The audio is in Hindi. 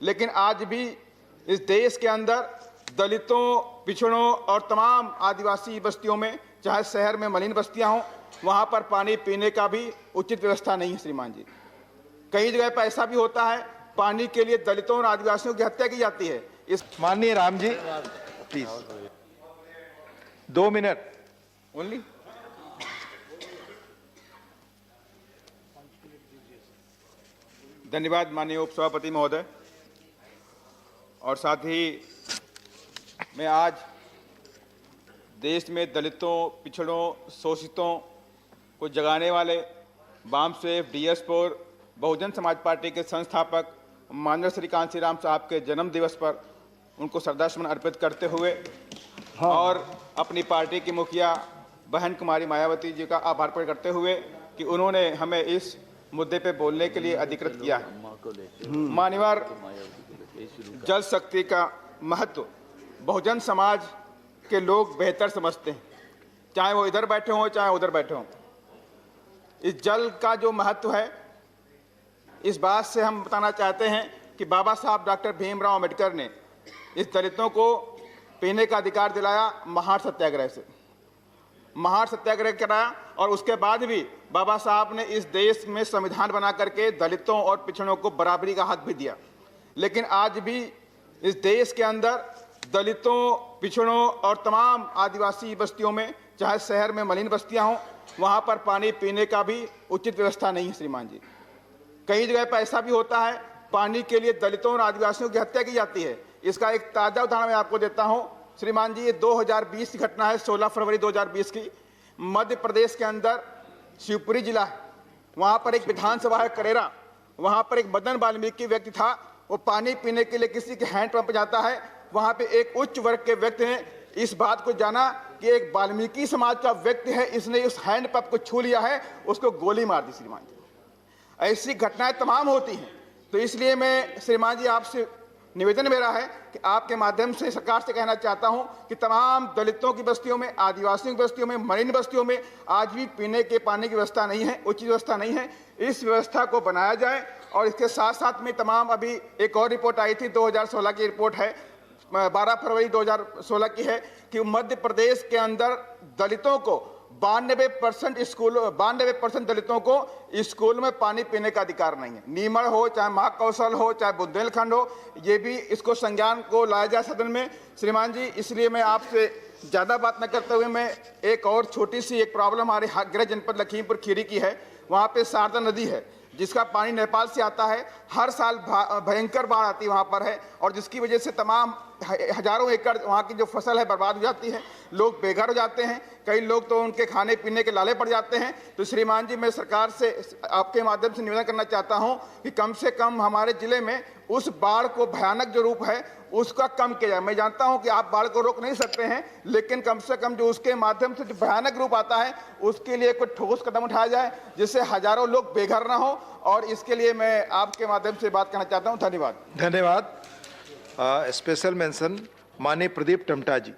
लेकिन आज भी इस देश के अंदर दलितों, पिछड़ों और तमाम आदिवासी बस्तियों में, चाहे शहर में मलिन बस्तियां हों, वहां पर पानी पीने का भी उचित व्यवस्था नहीं है। श्रीमान जी, कई जगह पर ऐसा भी होता है, पानी के लिए दलितों और आदिवासियों की हत्या की जाती है। इस माननीय Ram ji please 2 minute only. धन्यवाद माननीय उपसभापति महोदय। और साथ ही मैं आज देश में दलितों, पिछड़ों, शोषितों को जगाने वाले वामसेफ DS4 बहुजन समाज पार्टी के संस्थापक माननीय श्री कांशीराम साहब के जन्म दिवस पर उनको श्रद्धासुमन अर्पित करते हुए और अपनी पार्टी की मुखिया बहन कुमारी मायावती जी का आभार प्रकट करते हुए कि उन्होंने हमें इस मुद्दे पे बोलने के लिए अधिकृत किया है। मान्यवर, जल शक्ति का महत्व बहुजन समाज के लोग बेहतर समझते हैं, चाहे वो इधर बैठे हों चाहे उधर बैठे हों। इस जल का जो महत्व है, इस बात से हम बताना चाहते हैं कि बाबा साहब डॉक्टर भीमराव अंबेडकर ने इस दलितों को पीने का अधिकार दिलाया महार सत्याग्रह से। महार सत्याग्रह कराया और उसके बाद भी बाबा साहब ने इस देश में संविधान बना करके दलितों और पिछड़ों को बराबरी का हक भी दिया। लेकिन आज भी इस देश के अंदर दलितों, पिछड़ों और तमाम आदिवासी बस्तियों में, चाहे शहर में मलिन बस्तियां हों, वहां पर पानी पीने का भी उचित व्यवस्था नहीं है। श्रीमान जी, कई जगह पर ऐसा भी होता है, पानी के लिए दलितों और आदिवासियों की हत्या की जाती है। इसका एक ताज़ा उदाहरण मैं आपको देता हूं। श्रीमान जी, ये 2020 की घटना है, 16 फरवरी 2020 की। मध्य प्रदेश के अंदर शिवपुरी जिला है, वहां पर एक विधानसभा है करेरा, वहां पर एक मदन वाल्मीकि व्यक्ति था। वो पानी पीने के लिए किसी के हैंडपंप जाता है, वहां पे एक उच्च वर्ग के व्यक्ति ने इस बात को जाना कि एक वाल्मीकि समाज का व्यक्ति है, इसने उस हैंडपंप को छू लिया है, उसको गोली मार दी। श्रीमान जी, ऐसी घटनाएं तमाम होती हैं। तो इसलिए मैं श्रीमान जी आपसे निवेदन मेरा है कि आपके माध्यम से सरकार से कहना चाहता हूं कि तमाम दलितों की बस्तियों में, आदिवासियों की बस्तियों में, मलिन बस्तियों में आज भी पीने के पानी की व्यवस्था नहीं है, उचित व्यवस्था नहीं है। इस व्यवस्था को बनाया जाए। और इसके साथ साथ में तमाम, अभी एक और रिपोर्ट आई थी, 2016 की रिपोर्ट है, 12 फरवरी 2016 की है, कि मध्य प्रदेश के अंदर दलितों को 92% दलितों को स्कूल में पानी पीने का अधिकार नहीं है। नीमच हो, चाहे महाकौशल हो, चाहे बुंदेलखंड हो, ये भी इसको संज्ञान को लाया जाए सदन में। श्रीमान जी, इसलिए मैं आपसे ज़्यादा बात न करते हुए मैं एक और छोटी सी एक प्रॉब्लम हमारे गृह जनपद लखीमपुर खीरी की है। वहाँ पे शारदा नदी है, जिसका पानी नेपाल से आता है। हर साल भयंकर बाढ़ आती है वहाँ पर है, और जिसकी वजह से तमाम हजारों एकड़ वहाँ की जो फसल है बर्बाद हो जाती है, लोग बेघर हो जाते हैं, कई लोग तो उनके खाने पीने के लाले पड़ जाते हैं। तो श्रीमान जी, मैं सरकार से आपके माध्यम से निवेदन करना चाहता हूँ कि कम से कम हमारे जिले में उस बाढ़ को, भयानक जो रूप है उसका कम किया जाए। मैं जानता हूं कि आप बाढ़ को रोक नहीं सकते हैं, लेकिन कम से कम जो उसके माध्यम से जो भयानक रूप आता है उसके लिए कोई ठोस कदम उठाया जाए, जिससे हजारों लोग बेघर ना हो। और इसके लिए मैं आपके माध्यम से बात करना चाहता हूं। धन्यवाद। धन्यवाद। स्पेशल मेंशन माननीय प्रदीप टमटा जी।